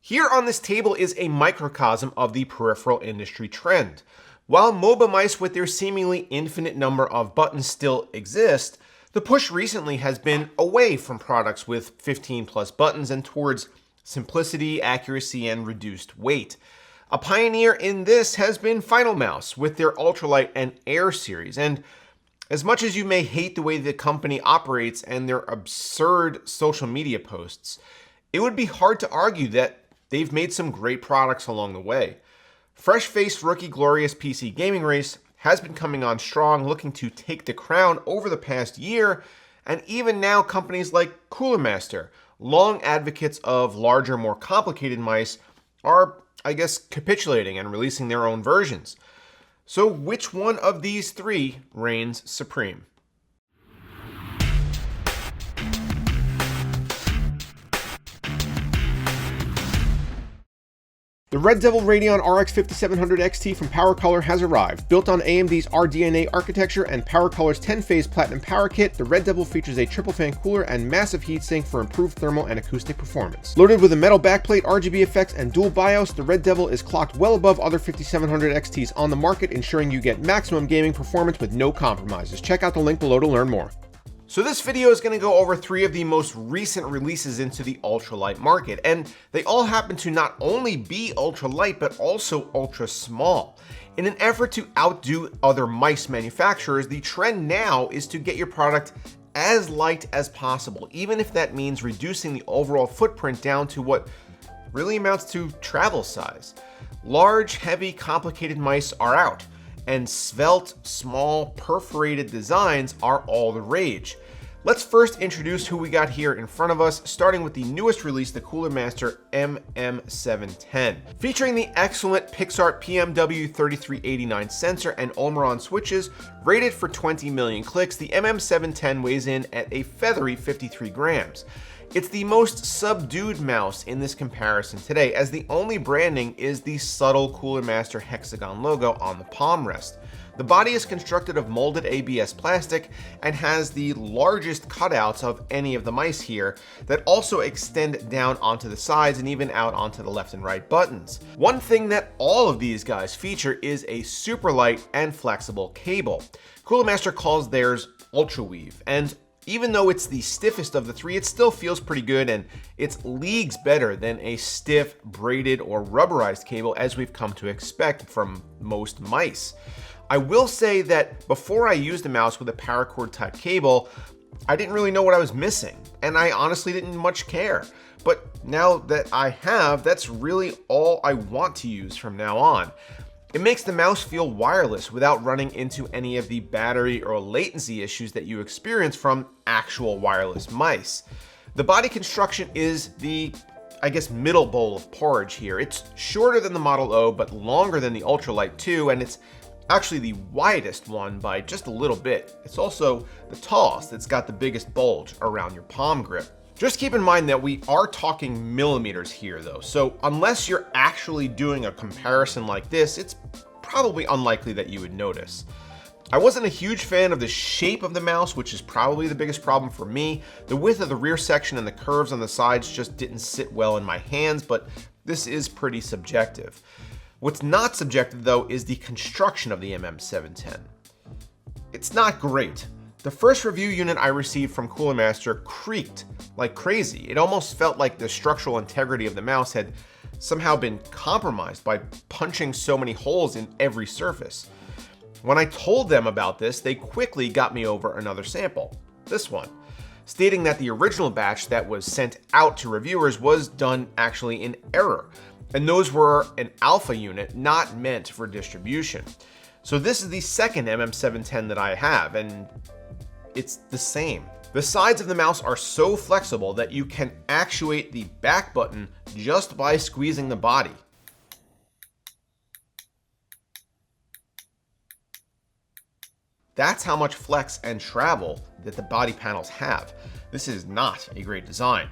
Here on this table is a microcosm of the peripheral industry trend. While MOBA mice with their seemingly infinite number of buttons still exist, the push recently has been away from products with 15 plus buttons and towards simplicity, accuracy, and reduced weight. A pioneer in this has been Finalmouse with their Ultralight and Air series, and as much as you may hate the way the company operates and their absurd social media posts, it would be hard to argue that they've made some great products along the way. Fresh-faced rookie Glorious PC Gaming Race has been coming on strong, looking to take the crown over the past year, and even now companies like Cooler Master, long advocates of larger, more complicated mice, are, capitulating and releasing their own versions. So which one of these three reigns supreme? The Red Devil Radeon RX 5700 XT from PowerColor has arrived. Built on AMD's RDNA architecture and PowerColor's 10-phase Platinum Power Kit, the Red Devil features a triple fan cooler and massive heatsink for improved thermal and acoustic performance. Loaded with a metal backplate, RGB effects, and dual BIOS, the Red Devil is clocked well above other 5700 XTs on the market, ensuring you get maximum gaming performance with no compromises. Check out the link below to learn more. So this video is going to go over three of the most recent releases into the ultralight market, and they all happen to not only be ultralight but also ultra small. In an effort to outdo other mice manufacturers, the trend now is to get your product as light as possible, even if that means reducing the overall footprint down to what really amounts to travel size. Large, heavy, complicated mice are out, and svelte, small, perforated designs are all the rage. Let's first introduce who we got here in front of us, starting with the newest release, the Cooler Master MM710. Featuring the excellent PixArt PMW3389 sensor and Omron switches, rated for 20 million clicks, the MM710 weighs in at a feathery 53 grams. It's the most subdued mouse in this comparison today, as the only branding is the subtle Cooler Master hexagon logo on the palm rest. The body is constructed of molded ABS plastic and has the largest cutouts of any of the mice here that also extend down onto the sides and even out onto the left and right buttons. One thing that all of these guys feature is a super light and flexible cable. Cooler Master calls theirs Ultra Weave, and even though it's the stiffest of the three, it still feels pretty good, and it's leagues better than a stiff, braided, or rubberized cable as we've come to expect from most mice. I will say that before I used a mouse with a paracord type cable, I didn't really know what I was missing, and I honestly didn't much care. But now that I have, that's really all I want to use from now on. It makes the mouse feel wireless without running into any of the battery or latency issues that you experience from actual wireless mice. The body construction is the, middle bowl of porridge here. It's shorter than the Model O, but longer than the Ultralight 2, and it's actually the widest one by just a little bit. It's also the tallest. It's got the biggest bulge around your palm grip. Just keep in mind that we are talking millimeters here though, so unless you're actually doing a comparison like this, it's probably unlikely that you would notice. I wasn't a huge fan of the shape of the mouse, which is probably the biggest problem for me. The width of the rear section and the curves on the sides just didn't sit well in my hands, but this is pretty subjective. What's not subjective though is the construction of the MM710. It's not great. The first review unit I received from Cooler Master creaked like crazy. It almost felt like the structural integrity of the mouse had somehow been compromised by punching so many holes in every surface. When I told them about this, they quickly got me over another sample, this one, stating that the original batch that was sent out to reviewers was done actually in error, and those were an alpha unit not meant for distribution. So this is the second MM710 that I have, and it's the same. The sides of the mouse are so flexible that you can actuate the back button just by squeezing the body. That's how much flex and travel that the body panels have. This is not a great design.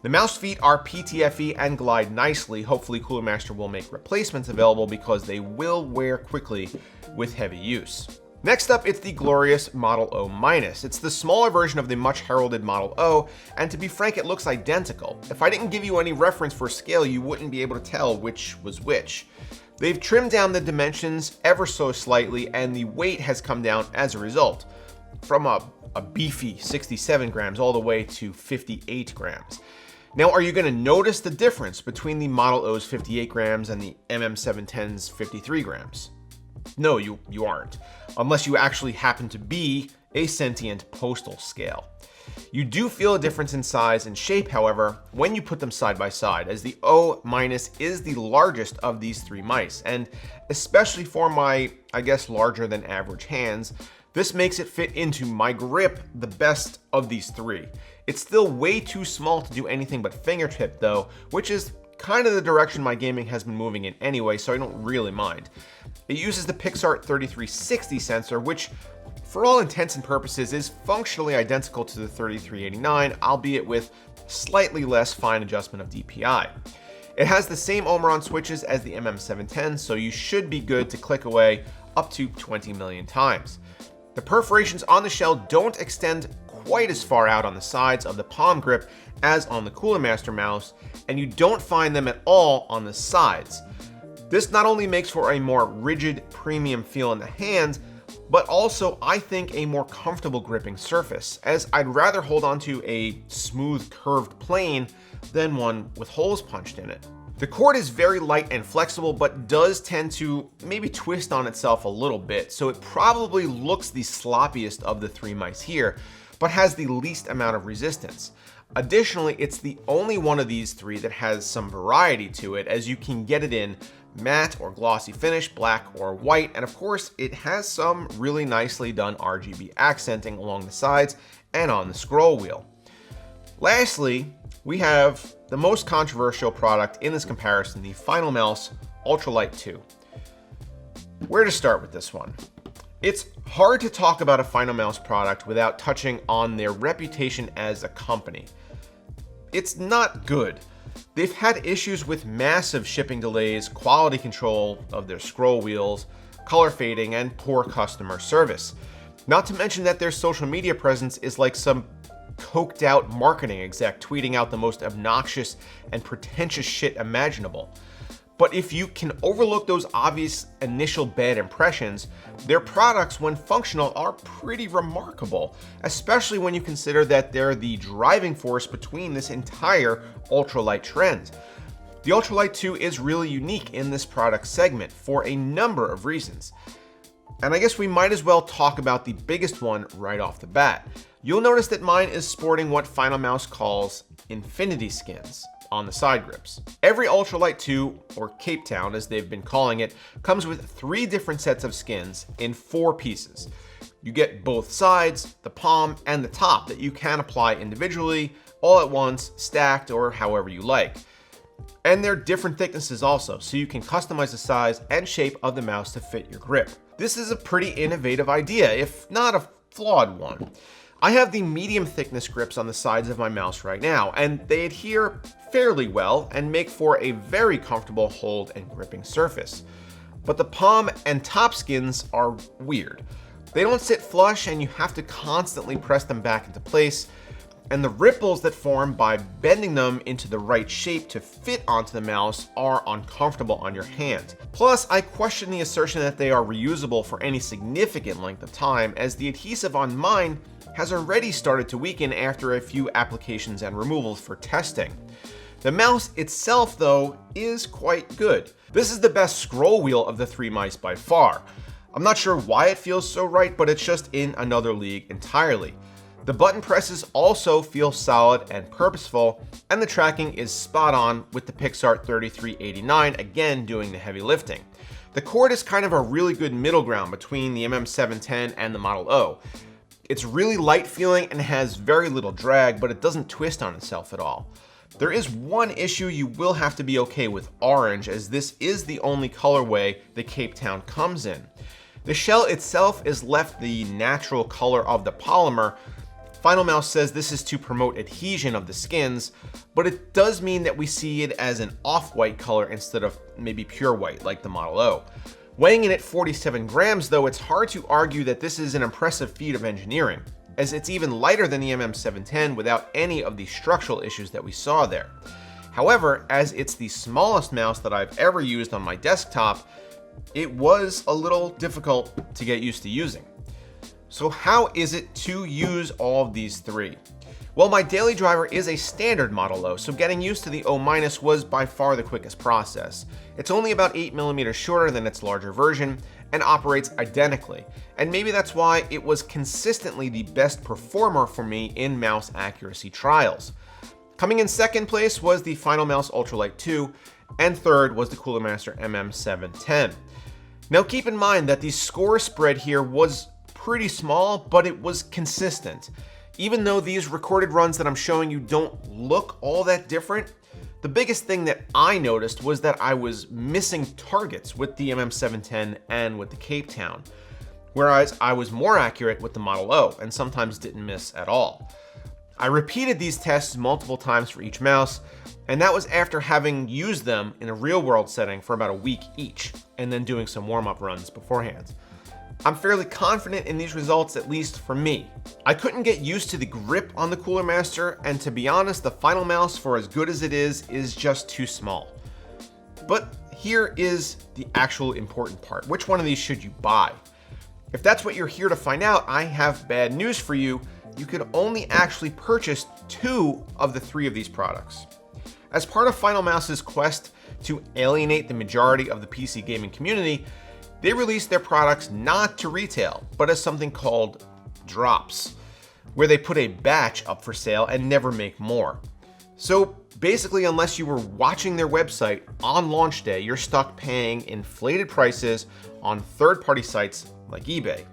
The mouse feet are PTFE and glide nicely. Hopefully Cooler Master will make replacements available because they will wear quickly with heavy use. Next up, it's the glorious Model O minus. It's the smaller version of the much heralded Model O, and to be frank, it looks identical. If I didn't give you any reference for scale, you wouldn't be able to tell which was which. They've trimmed down the dimensions ever so slightly, and the weight has come down as a result, from a beefy 67 grams all the way to 58 grams. Now, are you going to notice the difference between the Model O's 58 grams and the MM710's 53 grams? No, you aren't, unless you actually happen to be a sentient postal scale. You do feel a difference in size and shape, however, when you put them side by side, as the O minus is the largest of these three mice, and especially for my, I guess, larger than average hands, this makes it fit into my grip the best of these three. It's still way too small to do anything but fingertip though, which is kind of the direction my gaming has been moving in anyway, so I don't really mind. It uses the PixArt 3360 sensor, which for all intents and purposes is functionally identical to the 3389, albeit with slightly less fine adjustment of DPI. It has the same Omron switches as the MM710, so you should be good to click away up to 20 million times. The perforations on the shell don't extend quite as far out on the sides of the palm grip as on the Cooler Master mouse, and you don't find them at all on the sides. This not only makes for a more rigid, premium feel in the hand, but also, I think, a more comfortable gripping surface, as I'd rather hold onto a smooth, curved plane than one with holes punched in it. The cord is very light and flexible, but does tend to maybe twist on itself a little bit, so it probably looks the sloppiest of the three mice here, but has the least amount of resistance. Additionally, it's the only one of these three that has some variety to it, as you can get it in matte or glossy finish, black or white, and of course it has some really nicely done RGB accenting along the sides and on the scroll wheel. Lastly, we have the most controversial product in this comparison, the Finalmouse Ultralight 2. Where to start with this one? It's hard to talk about a Finalmouse product without touching on their reputation as a company. It's not good. They've had issues with massive shipping delays, quality control of their scroll wheels, color fading, and poor customer service. Not to mention that their social media presence is like some coked out marketing exec tweeting out the most obnoxious and pretentious shit imaginable. But if you can overlook those obvious initial bad impressions, their products, when functional, are pretty remarkable, especially when you consider that they're the driving force between this entire ultralight trend. The Ultralight 2 is really unique in this product segment for a number of reasons. And I guess we might as well talk about the biggest one right off the bat. You'll notice that mine is sporting what Finalmouse calls infinity skins on the side grips. Every Ultralight 2, or Cape Town as they've been calling it, comes with 3 different sets of skins in 4 pieces. You get both sides, the palm, and the top that you can apply individually, all at once, stacked, or however you like. And they're different thicknesses also, so you can customize the size and shape of the mouse to fit your grip. This is a pretty innovative idea, if not a flawed one. I have the medium thickness grips on the sides of my mouse right now, and they adhere fairly well and make for a very comfortable hold and gripping surface. But the palm and top skins are weird. They don't sit flush and you have to constantly press them back into place, and the ripples that form by bending them into the right shape to fit onto the mouse are uncomfortable on your hand. Plus, I question the assertion that they are reusable for any significant length of time, as the adhesive on mine has already started to weaken after a few applications and removals for testing. The mouse itself, though, is quite good. This is the best scroll wheel of the 3 mice by far. I'm not sure why it feels so right, but it's just in another league entirely. The button presses also feel solid and purposeful, and the tracking is spot on with the PixArt 3389 again doing the heavy lifting. The cord is kind of a really good middle ground between the MM710 and the Model O. It's really light feeling and has very little drag, but it doesn't twist on itself at all. There is one issue you will have to be okay with orange, as this is the only colorway the Cape Town comes in. The shell itself is left the natural color of the polymer. Finalmouse says this is to promote adhesion of the skins, but it does mean that we see it as an off-white color instead of maybe pure white like the Model O. Weighing in at 47 grams though, it's hard to argue that this is an impressive feat of engineering, as it's even lighter than the MM710 without any of the structural issues that we saw there. However, as it's the smallest mouse that I've ever used on my desktop, it was a little difficult to get used to using. So how is it to use all of these three? Well, my daily driver is a standard Model O, so getting used to the O- was by far the quickest process. It's only about 8mm shorter than its larger version and operates identically, and maybe that's why it was consistently the best performer for me in mouse accuracy trials. Coming in second place was the Finalmouse Ultralight 2, and third was the Cooler Master MM710. Now keep in mind that the score spread here was pretty small, but it was consistent. Even though these recorded runs that I'm showing you don't look all that different, the biggest thing that I noticed was that I was missing targets with the MM710 and with the Cape Town, whereas I was more accurate with the Model O and sometimes didn't miss at all. I repeated these tests multiple times for each mouse, and that was after having used them in a real-world setting for about a week each, and then doing some warm-up runs beforehand. I'm fairly confident in these results, at least for me. I couldn't get used to the grip on the Cooler Master, and to be honest, the Finalmouse, for as good as it is just too small. But here is the actual important part. Which one of these should you buy? If that's what you're here to find out, I have bad news for you. You could only actually purchase 2 of the 3 of these products. As part of Finalmouse's quest to alienate the majority of the PC gaming community, they released their products not to retail, but as something called drops, where they put a batch up for sale and never make more. So basically, unless you were watching their website on launch day, you're stuck paying inflated prices on third-party sites like eBay.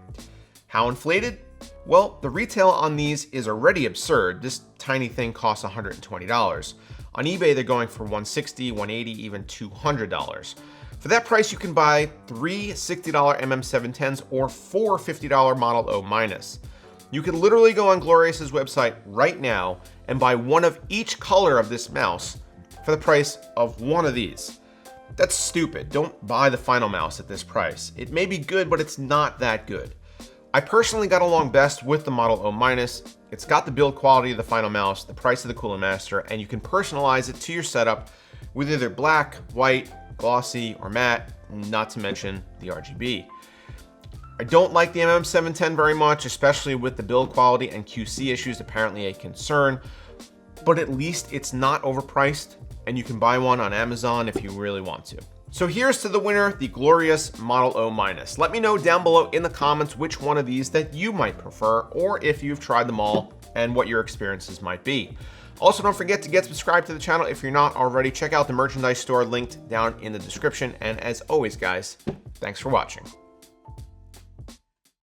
How inflated? Well, the retail on these is already absurd. This tiny thing costs $120. On eBay, they're going for $160, $180, even $200. For that price, you can buy 3 $60 MM710s or 4 $50 Model O-. You can literally go on Glorious's website right now and buy one of each color of this mouse for the price of one of these. That's stupid. Don't buy the Finalmouse at this price. It may be good, but it's not that good. I personally got along best with the Model O-. It's got the build quality of the Finalmouse, the price of the Cooler Master, and you can personalize it to your setup with either black, white, glossy, or matte, not to mention the RGB. I don't like the MM710 very much, especially with the build quality and QC issues apparently a concern, but at least it's not overpriced, and you can buy one on Amazon if you really want to. So here's to the winner, the glorious Model O-. Let me know down below in the comments which one of these that you might prefer, or if you've tried them all and what your experiences might be. Also, don't forget to get subscribed to the channel if you're not already. Check out the merchandise store linked down in the description. And as always, guys, thanks for watching.